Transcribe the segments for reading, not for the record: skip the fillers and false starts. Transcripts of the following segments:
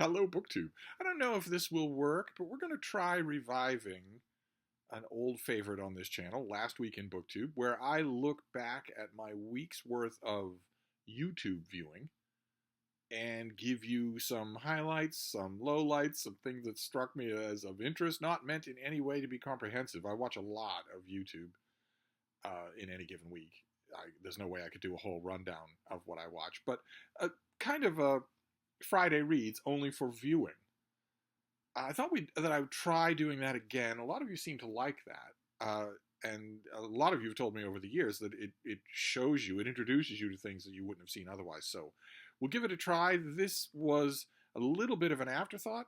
Hello, BookTube. I don't know if this will work, but we're going to try reviving an old favorite on this channel, Last Week in BookTube, where I look back at my week's worth of YouTube viewing and give you some highlights, some lowlights, some things that struck me as of interest, not meant in any way to be comprehensive. I watch a lot of YouTube in any given week. There's no way I could do a whole rundown of what I watch, but kind of a Friday reads only for viewing. I thought that I would try doing that again. A lot of you seem to like that. And a lot of you have told me over the years that it shows you, it introduces you to things that you wouldn't have seen otherwise. So we'll give it a try. This was a little bit of an afterthought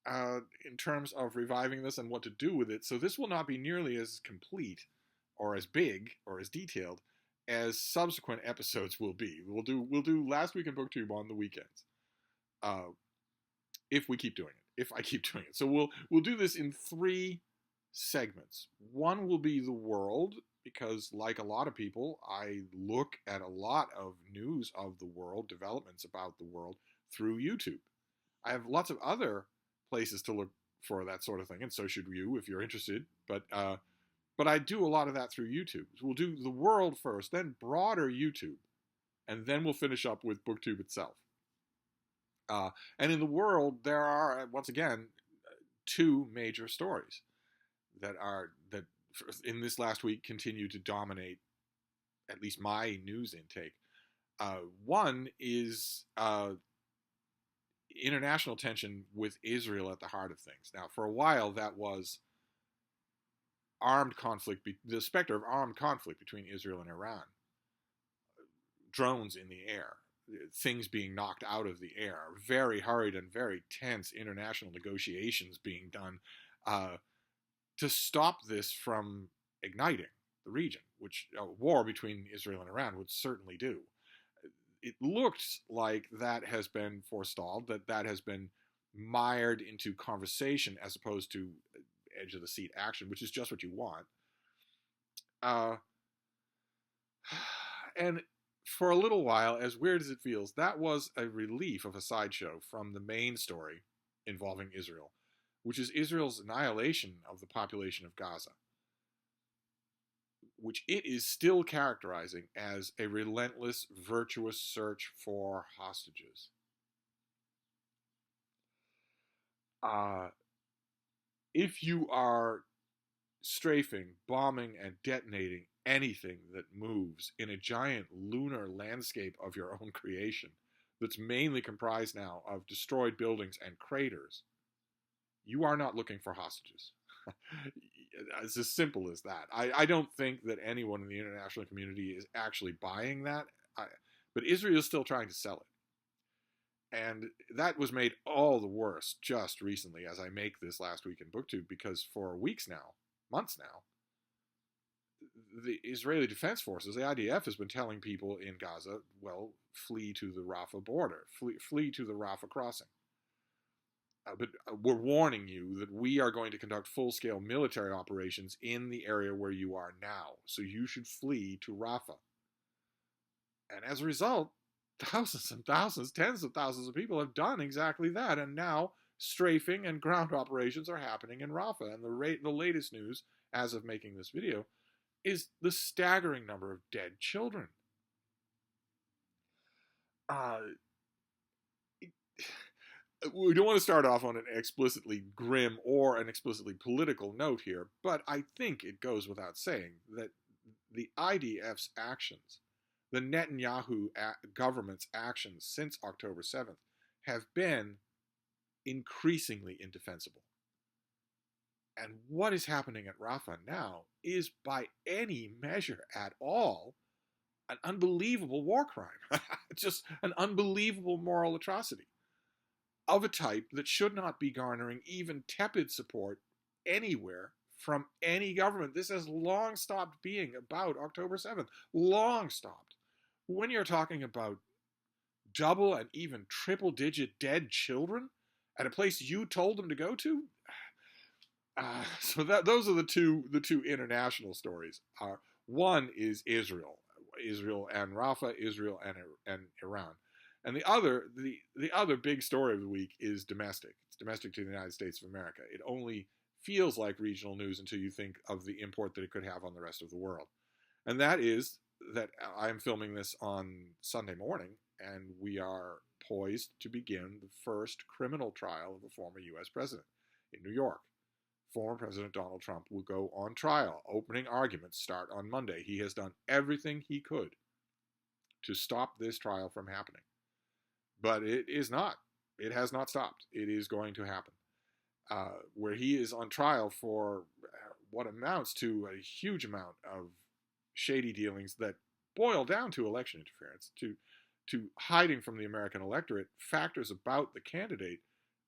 in terms of reviving this and what to do with it. So this will not be nearly as complete or as big or as detailed as subsequent episodes will be. We'll do Last Week in BookTube on the weekends. If we keep doing it. If I keep doing it. So we'll do this in 3 segments. One will be the world, because like a lot of people, I look at a lot of news of the world, developments about the world, through YouTube. I have lots of other places to look for that sort of thing, and so should you if you're interested. But I do a lot of that through YouTube. So we'll do the world first, then broader YouTube, and then we'll finish up with BookTube itself. And in the world, there are, once again, 2 major stories that in this last week continue to dominate at least my news intake. One is international tension with Israel at the heart of things. Now, for a while, that was armed conflict, the specter of armed conflict between Israel and Iran. Drones in the air. Things being knocked out of the air, very hurried and very tense international negotiations being done to stop this from igniting the region, which a war between Israel and Iran would certainly do. It looks like that has been forestalled, that has been mired into conversation as opposed to edge-of-the-seat action, which is just what you want. And for a little while, as weird as it feels, that was a relief of a sideshow from the main story involving Israel, which is Israel's annihilation of the population of Gaza, which it is still characterizing as a relentless, virtuous search for hostages. If you are strafing, bombing, and detonating anything that moves in a giant lunar landscape of your own creation that's mainly comprised now of destroyed buildings and craters, you are not looking for hostages. It's as simple as that. I don't think that anyone in the international community is actually buying that, but Israel is still trying to sell it. And that was made all the worse just recently as I make this Last Week in BookTube, because for weeks now, months now, the Israeli Defense Forces, the IDF, has been telling people in Gaza, well, flee to the Rafah border, flee to the Rafah crossing. But we're warning you that we are going to conduct full-scale military operations in the area where you are now, so you should flee to Rafah. And as a result, thousands and thousands, tens of thousands of people have done exactly that, and now strafing and ground operations are happening in Rafah. And the latest news, as of making this video, is the staggering number of dead children. We don't want to start off on an explicitly grim or an explicitly political note here, but I think it goes without saying that the IDF's actions, the Netanyahu government's actions since October 7th, have been increasingly indefensible. And what is happening at Rafah now is, by any measure at all, an unbelievable war crime. Just an unbelievable moral atrocity of a type that should not be garnering even tepid support anywhere from any government. This has long stopped being about October 7th. Long stopped. When you're talking about double and even triple-digit dead children at a place you told them to go to, so those are the two international stories. One is Israel and Rafah, Israel and Iran. And the other big story of the week is domestic. It's domestic to the United States of America. It only feels like regional news until you think of the import that it could have on the rest of the world. And that is that I'm filming this on Sunday morning, and we are poised to begin the first criminal trial of a former U.S. president in New York. Former President Donald Trump will go on trial. Opening arguments start on Monday. He has done everything he could to stop this trial from happening. But it has not stopped. It is going to happen. Where he is on trial for what amounts to a huge amount of shady dealings that boil down to election interference, to hiding from the American electorate factors about the candidate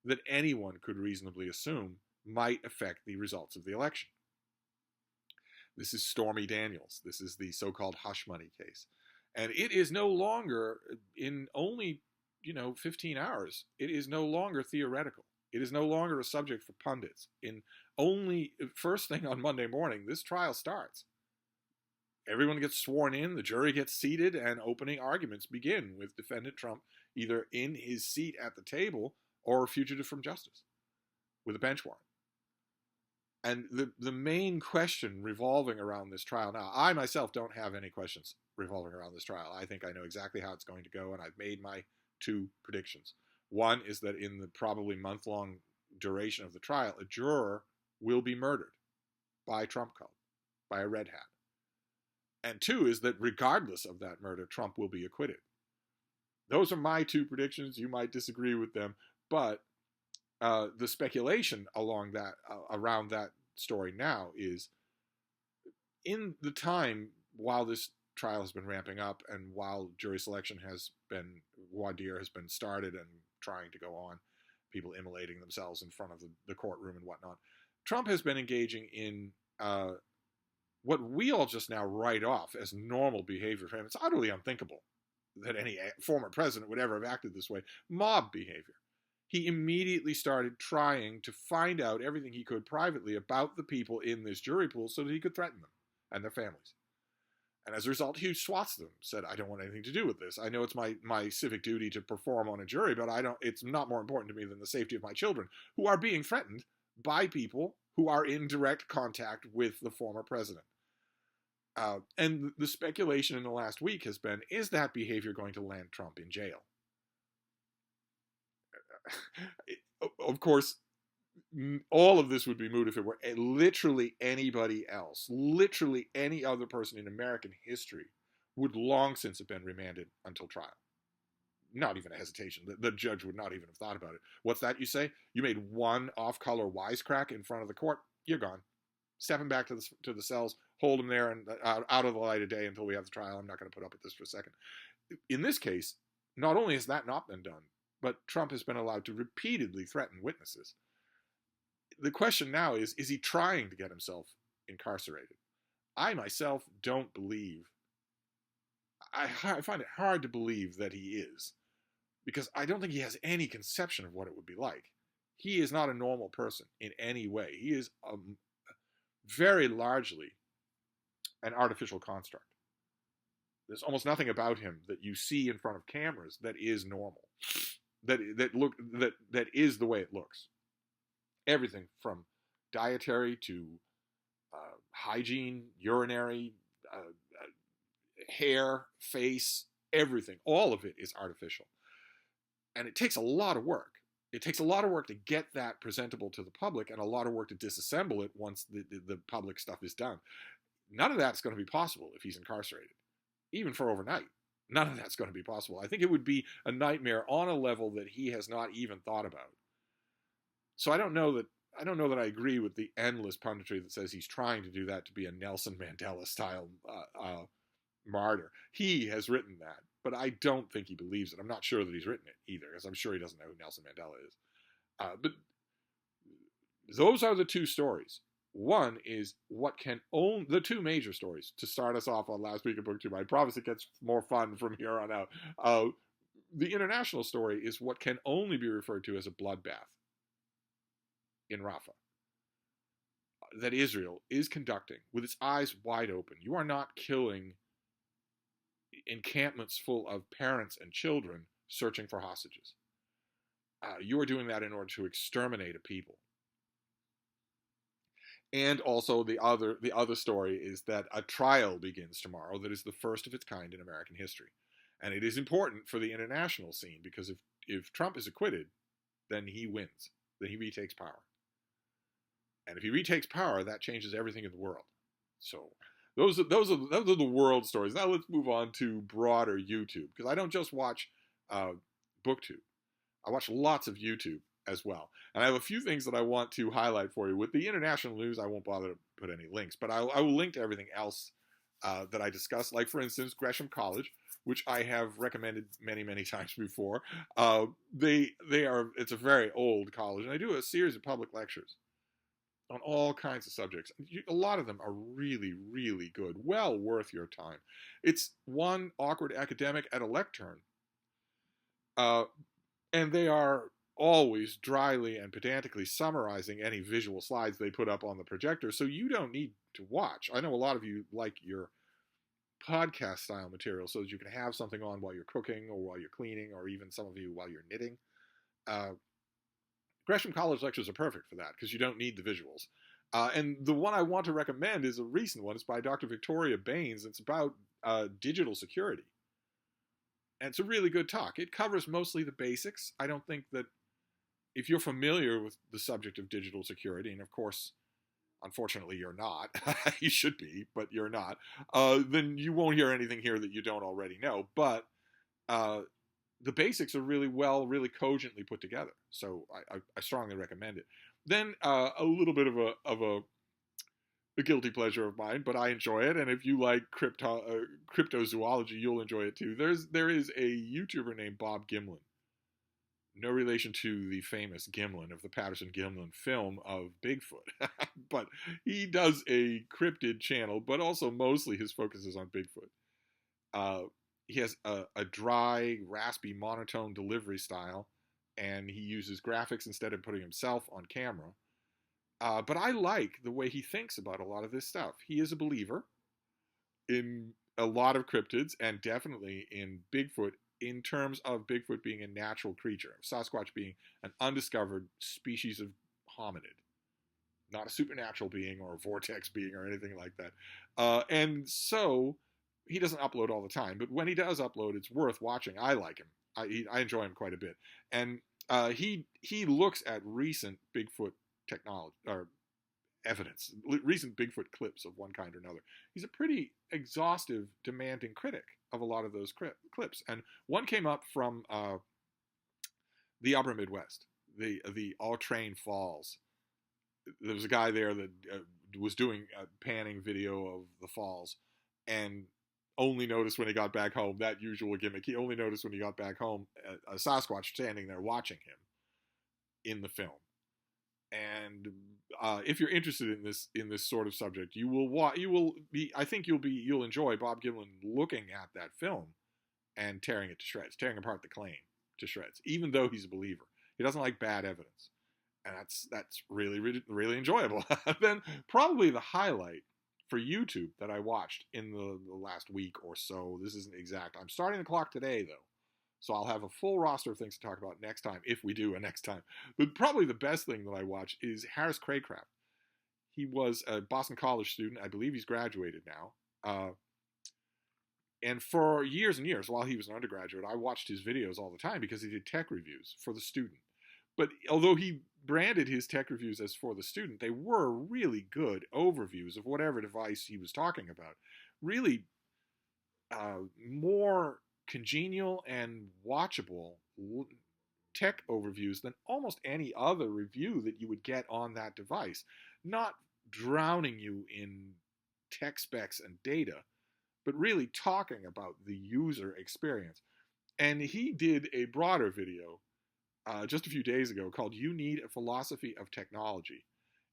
that anyone could reasonably assume might affect the results of the election. This is Stormy Daniels. This is the so-called hush money case. And it is no longer, in only 15 hours, it is no longer theoretical. It is no longer a subject for pundits. In only first thing on Monday morning, this trial starts. Everyone gets sworn in, the jury gets seated, and opening arguments begin with defendant Trump either in his seat at the table or fugitive from justice with a bench warrant. And the main question revolving around this trial now, I myself don't have any questions revolving around this trial. I think I know exactly how it's going to go, and I've made my 2 predictions. One is that in the probably month-long duration of the trial, a juror will be murdered by Trump cult, by a red hat. And 2 is that regardless of that murder, Trump will be acquitted. Those are my 2 predictions. You might disagree with them, but the speculation around that story now is, in the time while this trial has been ramping up and while jury selection voir dire has been started and trying to go on, people immolating themselves in front of the courtroom and whatnot, Trump has been engaging in what we all just now write off as normal behavior for him. It's utterly unthinkable that any former president would ever have acted this way. Mob behavior. He immediately started trying to find out everything he could privately about the people in this jury pool so that he could threaten them and their families. And as a result, he swats them, said, I don't want anything to do with this. I know it's my civic duty to perform on a jury, but it's not more important to me than the safety of my children, who are being threatened by people who are in direct contact with the former president. And the speculation in the last week has been, is that behavior going to land Trump in jail? Of course, all of this would be moot if it were literally anybody else. Literally any other person in American history would long since have been remanded until trial. Not even a hesitation. The judge would not even have thought about it. What's that you say? You made one off-color wisecrack in front of the court, you're gone. Step him back to the cells, hold him there and out of the light of day until we have the trial. I'm not going to put up with this for a second. In this case, not only has that not been done, but Trump has been allowed to repeatedly threaten witnesses. The question now is he trying to get himself incarcerated? I myself don't believe, I find it hard to believe that he is, because I don't think he has any conception of what it would be like. He is not a normal person in any way. He is very largely an artificial construct. There's almost nothing about him that you see in front of cameras that is normal. That is the way it looks. Everything from dietary to hygiene, urinary, hair, face, everything. All of it is artificial. And it takes a lot of work. It takes a lot of work to get that presentable to the public and a lot of work to disassemble it once the public stuff is done. None of that's going to be possible if he's incarcerated, even for overnight. None of that's going to be possible. I think it would be a nightmare on a level that he has not even thought about. So I don't know that I agree with the endless punditry that says he's trying to do that to be a Nelson Mandela style martyr. He has written that, but I don't think he believes it. I'm not sure that he's written it either, because I'm sure he doesn't know who Nelson Mandela is. But those are the 2 stories. One is the 2 major stories to start us off on last week of BookTube. I promise it gets more fun from here on out. The international story is what can only be referred to as a bloodbath in Rafah that Israel is conducting with its eyes wide open. You are not killing encampments full of parents and children searching for hostages. You are doing that in order to exterminate a people. And also the other story is that a trial begins tomorrow that is the first of its kind in American history. And it is important for the international scene because if Trump is acquitted, then he wins. Then he retakes power. And if he retakes power, that changes everything in the world. So those are the world stories. Now let's move on to broader YouTube, because I don't just watch BookTube. I watch lots of YouTube as well. And I have a few things that I want to highlight for you. With the international news, I won't bother to put any links, but I will link to everything else that I discussed. Like, for instance, Gresham College, which I have recommended many, many times before. It's a very old college, and they do a series of public lectures on all kinds of subjects. A lot of them are really, really good. Well worth your time. It's one awkward academic at a lectern. And they are always dryly and pedantically summarizing any visual slides they put up on the projector, so you don't need to watch. I know a lot of you like your podcast style material so that you can have something on while you're cooking or while you're cleaning, or even some of you while you're knitting. Gresham College lectures are perfect for that because you don't need the visuals. And the one I want to recommend is a recent one. It's by Dr. Victoria Baines. It's about digital security. And it's a really good talk. It covers mostly the basics. I don't think that if you're familiar with the subject of digital security, and of course, unfortunately, you're not. You should be, but you're not. Then you won't hear anything here that you don't already know. But the basics are really cogently put together. So I strongly recommend it. Then a little bit of a guilty pleasure of mine, but I enjoy it. And if you like cryptozoology, you'll enjoy it too. There is a YouTuber named Bob Gymlan. No relation to the famous Gymlan of the Patterson-Gimlin film of Bigfoot. But he does a cryptid channel, but also mostly his focus is on Bigfoot. He has a dry, raspy, monotone delivery style, and he uses graphics instead of putting himself on camera. But I like the way he thinks about a lot of this stuff. He is a believer in a lot of cryptids, and definitely in Bigfoot, in terms of Bigfoot being a natural creature, Sasquatch being an undiscovered species of hominid, not a supernatural being or a vortex being or anything like that. And so he doesn't upload all the time, but when he does upload, it's worth watching. I like him. I enjoy him quite a bit. And he looks at recent Bigfoot technology or evidence, recent Bigfoot clips of one kind or another. He's a pretty exhaustive, demanding critic of a lot of those clips. And one came up from the upper Midwest, the Autrain Falls. There was a guy there that was doing a panning video of the falls and only noticed when he got back home, that usual gimmick. He only noticed when he got back home a Sasquatch standing there watching him in the film. And if you're interested in this sort of subject, I think you'll enjoy Bob Gymlan looking at that film and tearing it to shreds, tearing apart the claim to shreds, even though he's a believer. He doesn't like bad evidence, and that's really, really, really enjoyable. Then probably the highlight for YouTube that I watched in the last week or so. This isn't exact. I'm starting the clock today though. So I'll have a full roster of things to talk about next time, if we do a next time. But probably the best thing that I watched is Harris Craycraft. He was a Boston College student. I believe he's graduated now. And for years and years, while he was an undergraduate, I watched his videos all the time because he did tech reviews for the student. But although he branded his tech reviews as for the student, they were really good overviews of whatever device he was talking about. Really more congenial and watchable tech overviews than almost any other review that you would get on that device. Not drowning you in tech specs and data, but really talking about the user experience. And he did a broader video just a few days ago called You Need a Philosophy of Technology.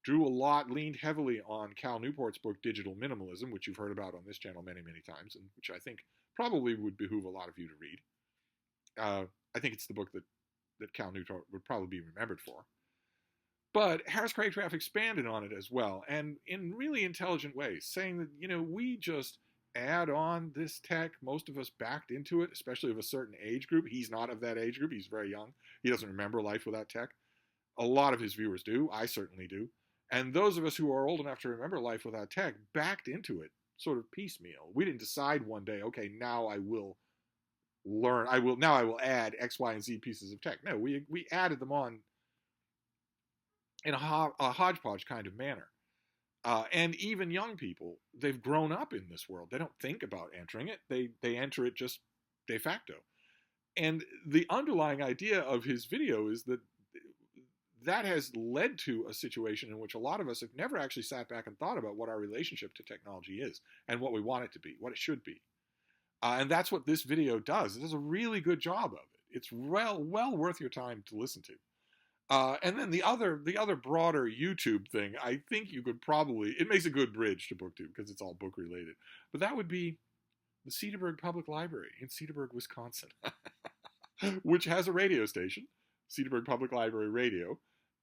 Leaned heavily on Cal Newport's book Digital Minimalism, which you've heard about on this channel many, many times, and which I think probably would behoove a lot of you to read. I think it's the book that Cal Newport would probably be remembered for. But Harris Craycraft expanded on it as well, and in really intelligent ways, saying that, we just add on this tech. Most of us backed into it, especially of a certain age group. He's not of that age group. He's very young. He doesn't remember life without tech. A lot of his viewers do. I certainly do. And those of us who are old enough to remember life without tech backed into it sort of piecemeal. We didn't decide one day, okay, now I will add X, Y, and Z pieces of tech. No, we added them on in a hodgepodge kind of manner. And even young people, they've grown up in this world. They don't think about entering it. They enter it just de facto. And the underlying idea of his video is that has led to a situation in which a lot of us have never actually sat back and thought about what our relationship to technology is and what we want it to be, what it should be. And that's what this video does. It does a really good job of it. It's well worth your time to listen to. And then the other broader YouTube thing, I think you could probably, it makes a good bridge to BookTube because it's all book related, but that would be the Cedarburg Public Library in Cedarburg, Wisconsin, which has a radio station, Cedarburg Public Library Radio.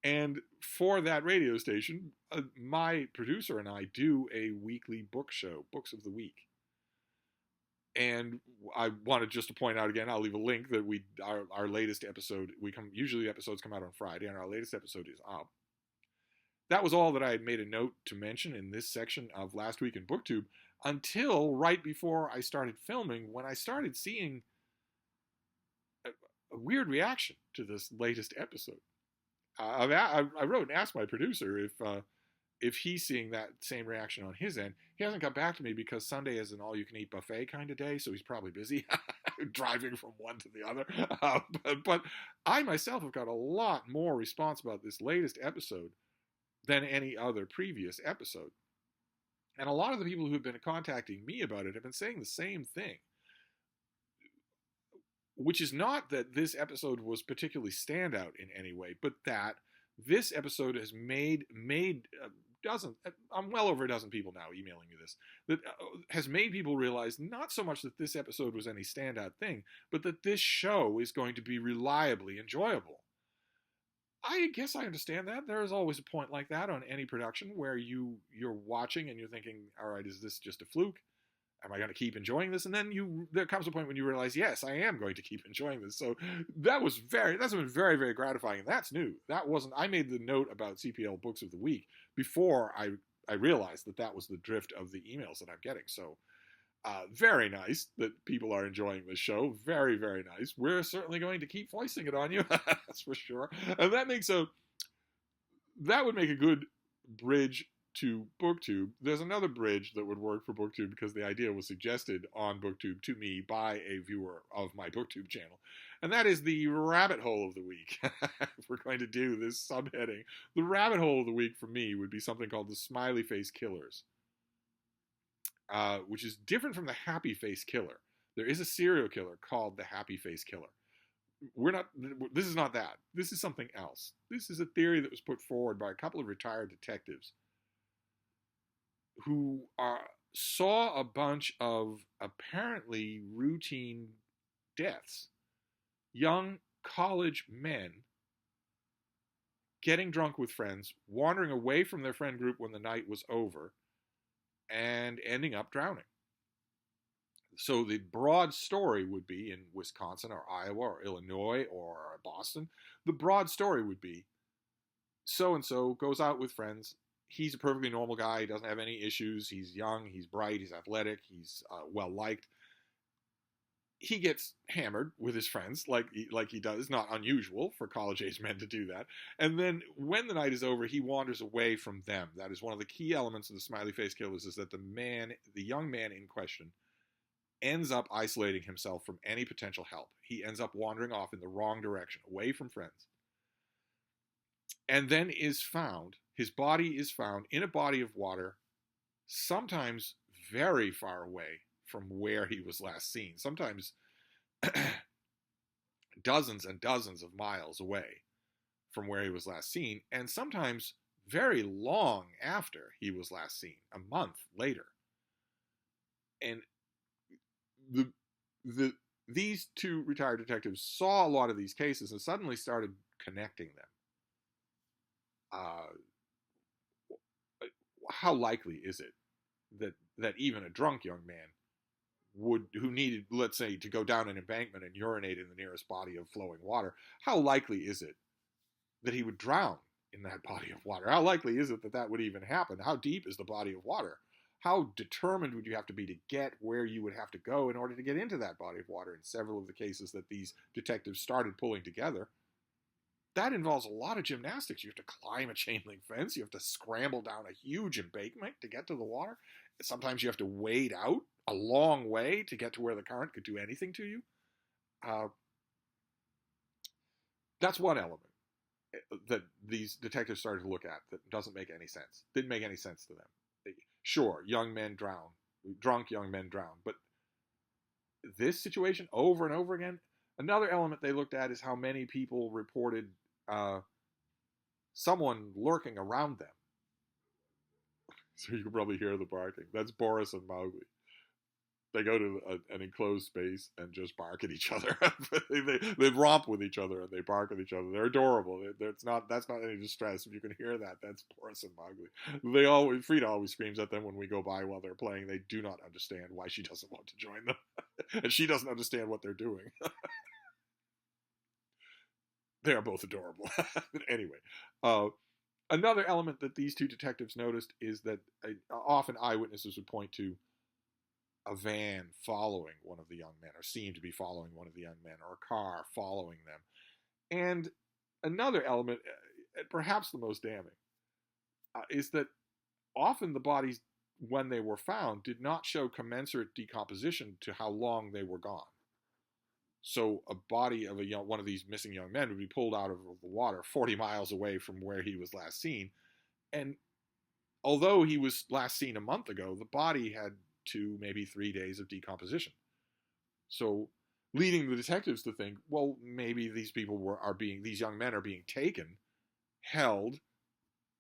And for that radio station, my producer and I do a weekly book show, Books of the Week. And I wanted just to point out again, I'll leave a link that our latest episode, usually episodes come out on Friday, and our latest episode is up. That was all that I had made a note to mention in this section of Last Week in BookTube until right before I started filming, when I started seeing a weird reaction to this latest episode. I wrote and asked my producer if he's seeing that same reaction on his end. He hasn't got back to me because Sunday is an all-you-can-eat buffet kind of day, so he's probably busy driving from one to the other. But I myself have got a lot more response about this latest episode than any other previous episode. And a lot of the people who have been contacting me about it have been saying the same thing, which is not that this episode was particularly standout in any way, but that this episode has made dozens, I'm well over a dozen people now emailing me this, that has made people realize not so much that this episode was any standout thing, but that this show is going to be reliably enjoyable. I guess I understand that. There is always a point like that on any production where you're watching and you're thinking, all right, is this just a fluke? Am I going to keep enjoying this? And then there comes a point when you realize, yes, I am going to keep enjoying this. So that's been very, very gratifying. And that's new. I made the note about CPL Books of the Week before I realized that was the drift of the emails that I'm getting. So very nice that people are enjoying this show. Very, very nice. We're certainly going to keep foisting it on you. That's for sure. And that would make a good bridge to BookTube. There's another bridge that would work for BookTube because the idea was suggested on BookTube to me by a viewer of my BookTube channel. And that is the rabbit hole of the week. If we're going to do this subheading, the rabbit hole of the week for me would be something called the Smiley Face Killers, which is different from the Happy Face Killer. There is a serial killer called the Happy Face Killer. This is not that. This is something else. This is a theory that was put forward by a couple of retired detectives who saw a bunch of apparently routine deaths. Young college men getting drunk with friends, wandering away from their friend group when the night was over, and ending up drowning. So the broad story would be in Wisconsin or Iowa or Illinois or Boston. The broad story would be so-and-so goes out with friends. He's a perfectly normal guy. He doesn't have any issues. He's young. He's bright. He's athletic. He's well-liked. He gets hammered with his friends like he does. It's not unusual for college-age men to do that. And then when the night is over, he wanders away from them. That is one of the key elements of the Smiley Face Killers, is that the young man in question ends up isolating himself from any potential help. He ends up wandering off in the wrong direction, away from friends. And then his body is found in a body of water, sometimes very far away from where he was last seen, sometimes dozens and dozens of miles away from where he was last seen, and sometimes very long after he was last seen, a month later. And these two retired detectives saw a lot of these cases and suddenly started connecting them. How likely is it that even a drunk young man who needed, let's say, to go down an embankment and urinate in the nearest body of flowing water, how likely is it that he would drown in that body of water? How likely is it that that would even happen? How deep is the body of water? How determined would you have to be to get where you would have to go in order to get into that body of water? In several of the cases that these detectives started pulling together, that involves a lot of gymnastics. You have to climb a chain link fence. You have to scramble down a huge embankment to get to the water. Sometimes you have to wade out a long way to get to where the current could do anything to you. That's one element that these detectives started to look at that doesn't make any sense. Didn't make any sense to them. Sure, young men drown. Drunk young men drown. But this situation over and over again, another element they looked at is how many people reported someone lurking around them. So you can probably hear the barking. That's Boris and Mowgli. They go to an enclosed space and just bark at each other. they romp with each other and they bark at each other. They're adorable. That's not any distress. If you can hear that, that's Boris and Mowgli. Frida always screams at them when we go by while they're playing. They do not understand why she doesn't want to join them. And she doesn't understand what they're doing. They are both adorable. Anyway, another element that these two detectives noticed is that often eyewitnesses would point to a van following one of the young men, or seemed to be following one of the young men, or a car following them. And another element, perhaps the most damning, is that often the bodies, when they were found, did not show commensurate decomposition to how long they were gone. So a body of one of these missing young men would be pulled out of the water 40 miles away from where he was last seen. And although he was last seen a month ago, the body had 2, maybe 3 days of decomposition. So leading the detectives to think, well, maybe these these young men are being taken, held,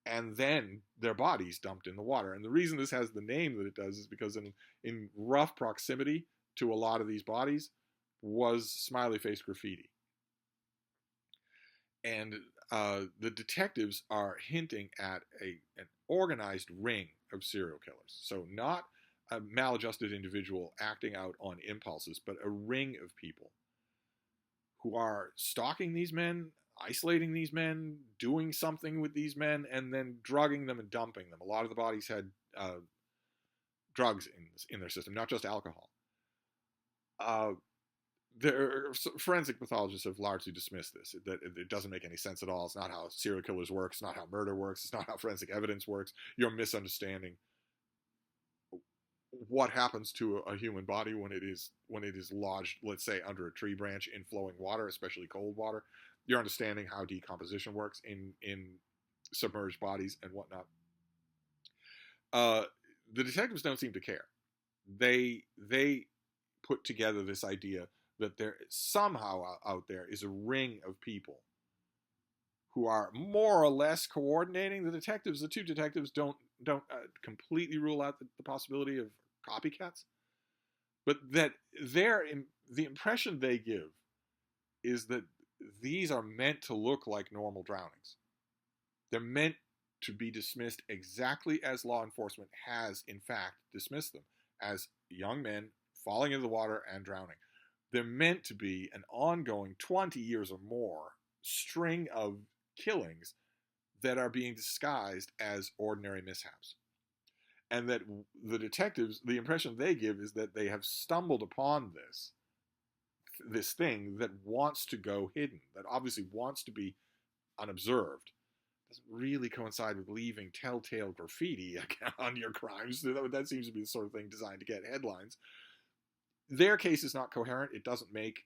and then their bodies dumped in the water. And the reason this has the name that it does is because in rough proximity to a lot of these bodies was smiley face graffiti. And the detectives are hinting at an organized ring of serial killers. So not a maladjusted individual acting out on impulses, but a ring of people who are stalking these men, isolating these men, doing something with these men, and then drugging them and dumping them. A lot of the bodies had drugs in their system, not just alcohol. Forensic pathologists have largely dismissed this, that it doesn't make any sense at all. It's not how serial killers work. It's not how murder works. It's not how forensic evidence works. You're misunderstanding what happens to a human body when it is lodged, let's say, under a tree branch in flowing water, especially cold water. You're understanding how decomposition works in submerged bodies and whatnot. The detectives don't seem to care. They put together this idea that there somehow out there is a ring of people who are more or less coordinating. The two detectives don't completely rule out the possibility of copycats, but that the impression they give is that these are meant to look like normal drownings. They're meant to be dismissed exactly as law enforcement has, in fact, dismissed them, as young men falling into the water and drowning. They're meant to be an ongoing 20 years or more string of killings that are being disguised as ordinary mishaps. And that the detectives, the impression they give is that they have stumbled upon this thing that wants to go hidden, that obviously wants to be unobserved. Doesn't really coincide with leaving telltale graffiti on your crimes. That seems to be the sort of thing designed to get headlines. Their case is not coherent. It doesn't make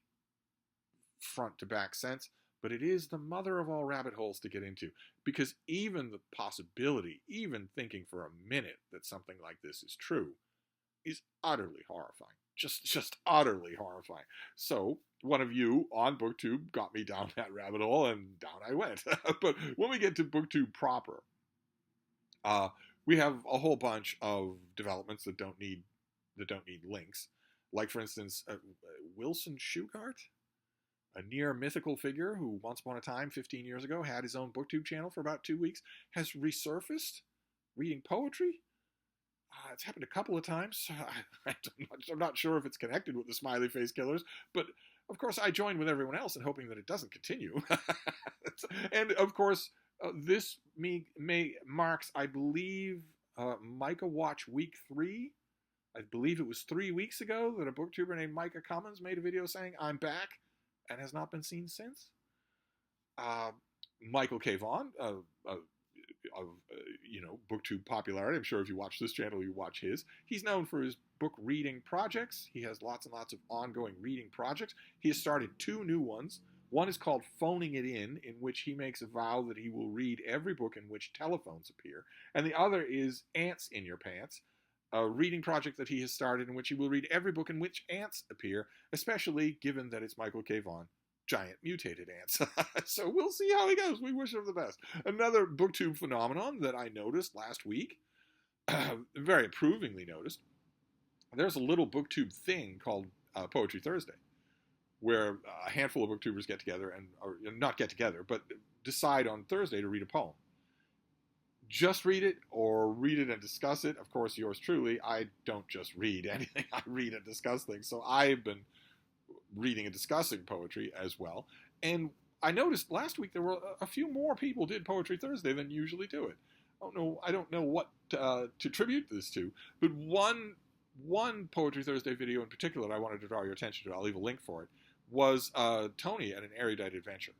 front to back sense, but it is the mother of all rabbit holes to get into, because even the possibility, even thinking for a minute that something like this is true, is utterly horrifying. Just utterly horrifying. So one of you on BookTube got me down that rabbit hole, and down I went. But when we get to BookTube proper, we have a whole bunch of developments that don't need links. Like, for instance, Wilson Shugart, a near mythical figure who once upon a time, 15 years ago, had his own BookTube channel for about 2 weeks, has resurfaced reading poetry. It's happened a couple of times. I'm not sure if it's connected with the smiley face killers, but of course I joined with everyone else in hoping that it doesn't continue. And of course, this marks, I believe, Micah Watch Week 3. I believe it was 3 weeks ago that a booktuber named Micah Cummins made a video saying, I'm back, and has not been seen since. Michael K. Vaughan, of BookTube popularity. I'm sure if you watch this channel, you watch his. He's known for his book reading projects. He has lots and lots of ongoing reading projects. He has started 2 new ones. One is called Phoning It In which he makes a vow that he will read every book in which telephones appear. And the other is Ants in Your Pants, a reading project that he has started in which he will read every book in which ants appear, especially given that it's Michael K. Vaughan. Giant mutated ants. So we'll see how he goes. We wish him the best. Another BookTube phenomenon that I noticed last week, very approvingly noticed, there's a little BookTube thing called Poetry Thursday, where a handful of booktubers get together or not get together, but decide on Thursday to read a poem. Just read it or read it and discuss it. Of course, yours truly, I don't just read anything. I read and discuss things. So I've been reading and discussing poetry as well. And I noticed last week there were a few more people did Poetry Thursday than usually do it. I don't know what to attribute this to, but one Poetry Thursday video in particular that I wanted to draw your attention to, I'll leave a link for it, was Tony at an Erudite Adventure,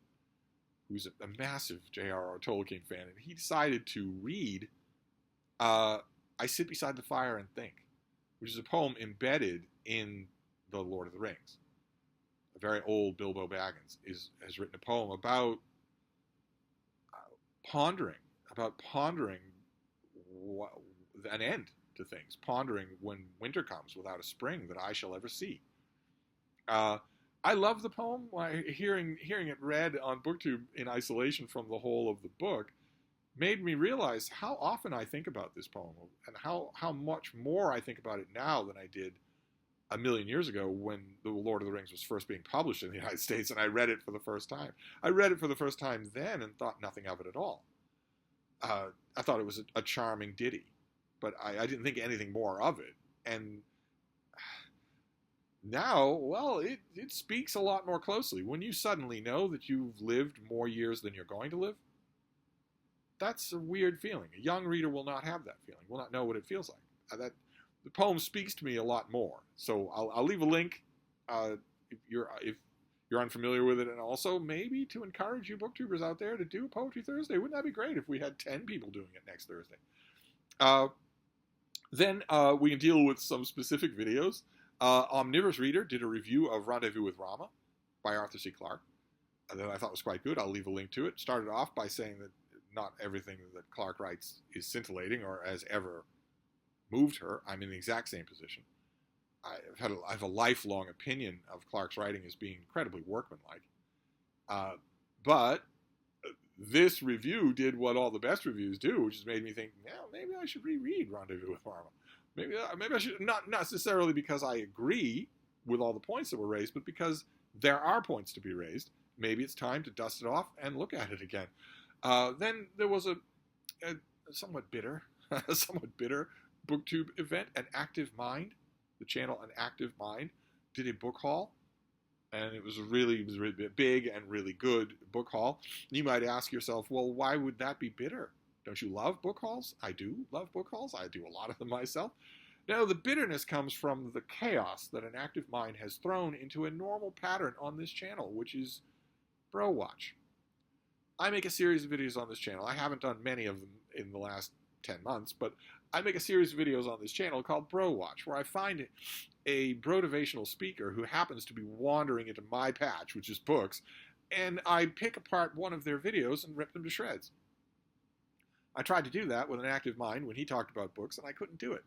who's a massive J.R.R. Tolkien fan, and he decided to read I Sit Beside the Fire and Think, which is a poem embedded in The Lord of the Rings. A very old Bilbo Baggins has written a poem about pondering an end to things, pondering when winter comes without a spring that I shall ever see. I love the poem. Hearing it read on BookTube in isolation from the whole of the book made me realize how often I think about this poem and how much more I think about it now than I did a million years ago when The Lord of the Rings was first being published in the United States and I read it for the first time. I read it for the first time then and thought nothing of it at all. I thought it was a charming ditty, but I didn't think anything more of it. And now, well, it speaks a lot more closely. When you suddenly know that you've lived more years than you're going to live, that's a weird feeling. A young reader will not have that feeling, will not know what it feels like. The poem speaks to me a lot more. So I'll leave a link if you're unfamiliar with it, and also maybe to encourage you booktubers out there to do Poetry Thursday. Wouldn't that be great if we had 10 people doing it next Thursday? Then we can deal with some specific videos. Omnivorous Reader did a review of Rendezvous with Rama by Arthur C. Clarke that I thought was quite good. I'll leave a link to it. Started off by saying that not everything that Clarke writes is scintillating or has ever moved her. I'm in the exact same position. I have a lifelong opinion of Clarke's writing as being incredibly workmanlike. But this review did what all the best reviews do, which has made me think, maybe I should reread Rendezvous with Rama. Maybe I should, not necessarily because I agree with all the points that were raised, but because there are points to be raised. Maybe it's time to dust it off and look at it again. Then there was a somewhat bitter BookTube event, An Active Mind. The channel An Active Mind did a book haul, and it was a really big and really good book haul. You might ask yourself, well, why would that be bitter? Don't you love book hauls? I do love book hauls. I do a lot of them myself. Now, the bitterness comes from the chaos that An Active Mind has thrown into a normal pattern on this channel, which is Bro Watch. I make a series of videos on this channel. I haven't done many of them in the last 10 months, but I make a series of videos on this channel called Bro Watch, where I find a brotivational speaker who happens to be wandering into my patch, which is books, and I pick apart one of their videos and rip them to shreds. I tried to do that with An Active Mind when he talked about books, and I couldn't do it,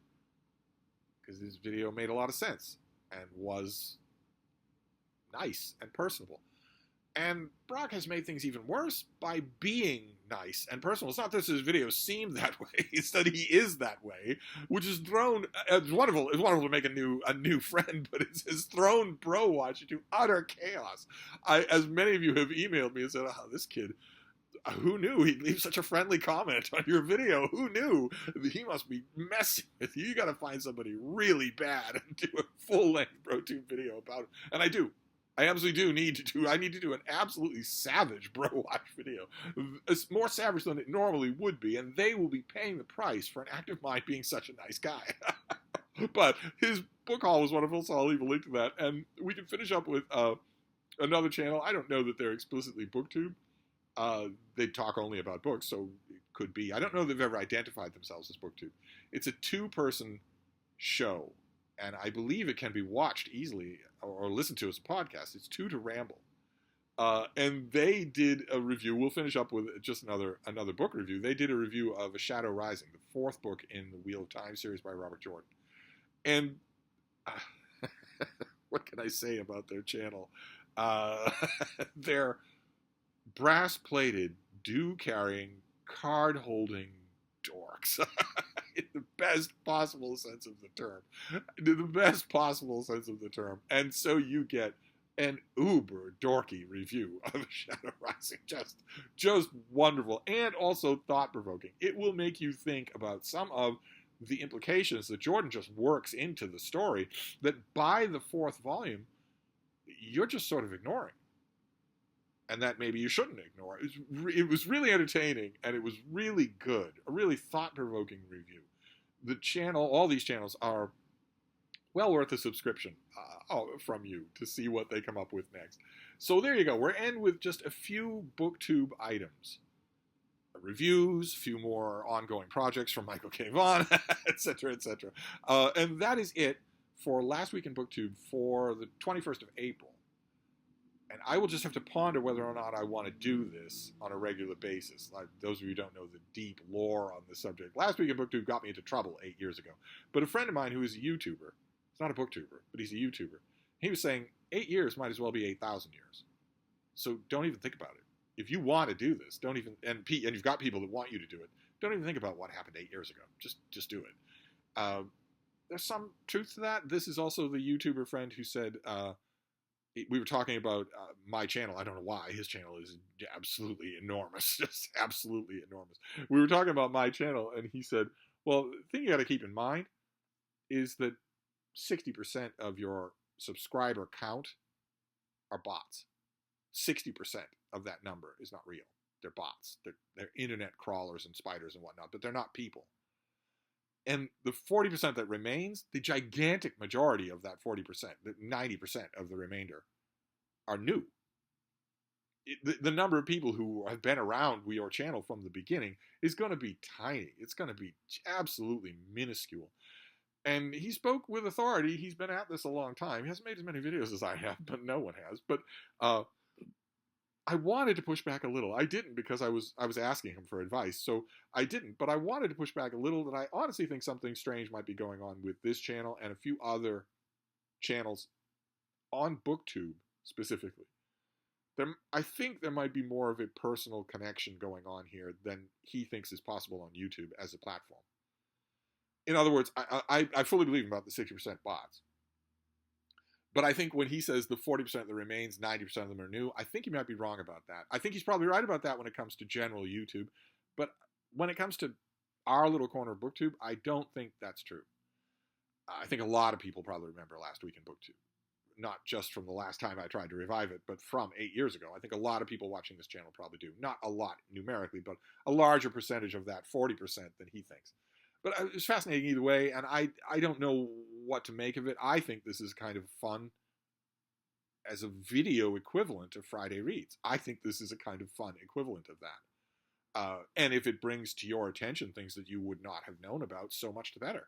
because his video made a lot of sense and was nice and personable. And Brock has made things even worse by being nice and personal. It's not that his videos seem that way; it's that he is that way, which has thrown. It's wonderful. It's wonderful to make a new friend, but it has thrown Bro Watch into utter chaos. As many of you have emailed me and said, "Oh, this kid, Who knew he'd leave such a friendly comment on your video? Who knew? He must be messing with you. You got to find somebody really bad and do a full-length BroTube video about it. And I do. I absolutely need to do an absolutely savage bro watch video. It's more savage than it normally would be, and they will be paying the price for an active mind being such a nice guy. But his book haul was wonderful, so I'll leave a link to that. And we can finish up with another channel. I don't know that they're explicitly BookTube. They talk only about books, so it could be. I don't know if they've ever identified themselves as BookTube. It's a two-person show, and I believe it can be watched easily or listened to as a podcast. It's Two to Ramble. And they did a review. We'll finish up with just another book review. They did a review of A Shadow Rising, the fourth book in the Wheel of Time series by Robert Jordan. And what can I say about their channel? They're brass-plated, dew-carrying, card-holding dorks. In the best possible sense of the term. In the best possible sense of the term. And so you get an uber dorky review of Shadow Rising. Just wonderful. And also thought-provoking. It will make you think about some of the implications that Jordan just works into the story that by the fourth volume, you're just sort of ignoring. And that maybe you shouldn't ignore. It was really entertaining, and it was really good. A really thought-provoking review. The channel, all these channels are well worth a subscription from you to see what they come up with next. So there you go. We're end with just a few BookTube items. Reviews, a few more ongoing projects from Michael K. Vaughan, etc., etc. And that is it for Last Week in BookTube for the 21st of April. And I will just have to ponder whether or not I want to do this on a regular basis. Like those of you who don't know the deep lore on this subject. Last Week in BookTube got me into trouble 8 years ago. But a friend of mine who is a YouTuber, he's not a booktuber, but he's a YouTuber, he was saying 8 years might as well be 8,000 years. So don't even think about it. If you want to do this, don't even, and you've got people that want you to do it, don't even think about what happened 8 years ago. Just do it. There's some truth to that. This is also the YouTuber friend who said, we were talking about my channel. I don't know why. His channel is absolutely enormous. Just absolutely enormous. We were talking about my channel, and he said, well, the thing you got to keep in mind is that 60% of your subscriber count are bots. 60% of that number is not real. They're bots. They're internet crawlers and spiders and whatnot, but they're not people. And the 40% that remains, the gigantic majority of that 40%, the 90% of the remainder, are new. The number of people who have been around your channel from the beginning is going to be tiny. It's going to be absolutely minuscule. And he spoke with authority. He's been at this a long time. He hasn't made as many videos as I have, but no one has. But I wanted to push back a little. I didn't because I was asking him for advice, so I didn't. But I wanted to push back a little that I honestly think something strange might be going on with this channel and a few other channels on BookTube specifically. I think there might be more of a personal connection going on here than he thinks is possible on YouTube as a platform. In other words, I fully believe about the 60% bots. But I think when he says the 40% that remains, 90% of them are new, I think he might be wrong about that. I think he's probably right about that when it comes to general YouTube. But when it comes to our little corner of BookTube, I don't think that's true. I think a lot of people probably remember Last Week in BookTube. Not just from the last time I tried to revive it, but from 8 years ago. I think a lot of people watching this channel probably do. Not a lot numerically, but a larger percentage of that 40% than he thinks. But it was fascinating either way, and I don't know what to make of it. I think this is kind of fun as a video equivalent of Friday Reads. I think this is a kind of fun equivalent of that. And if it brings to your attention things that you would not have known about, so much the better.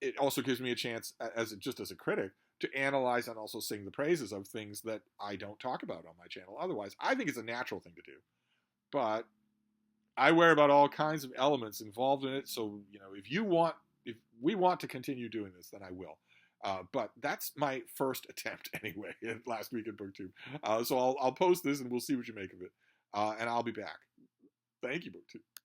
It also gives me a chance, just as a critic, to analyze and also sing the praises of things that I don't talk about on my channel. Otherwise, I think it's a natural thing to do. But I worry about all kinds of elements involved in it. So, if we want to continue doing this, then I will. But that's my first attempt anyway, Last Week in BookTube. So I'll post this and we'll see what you make of it. And I'll be back. Thank you, BookTube.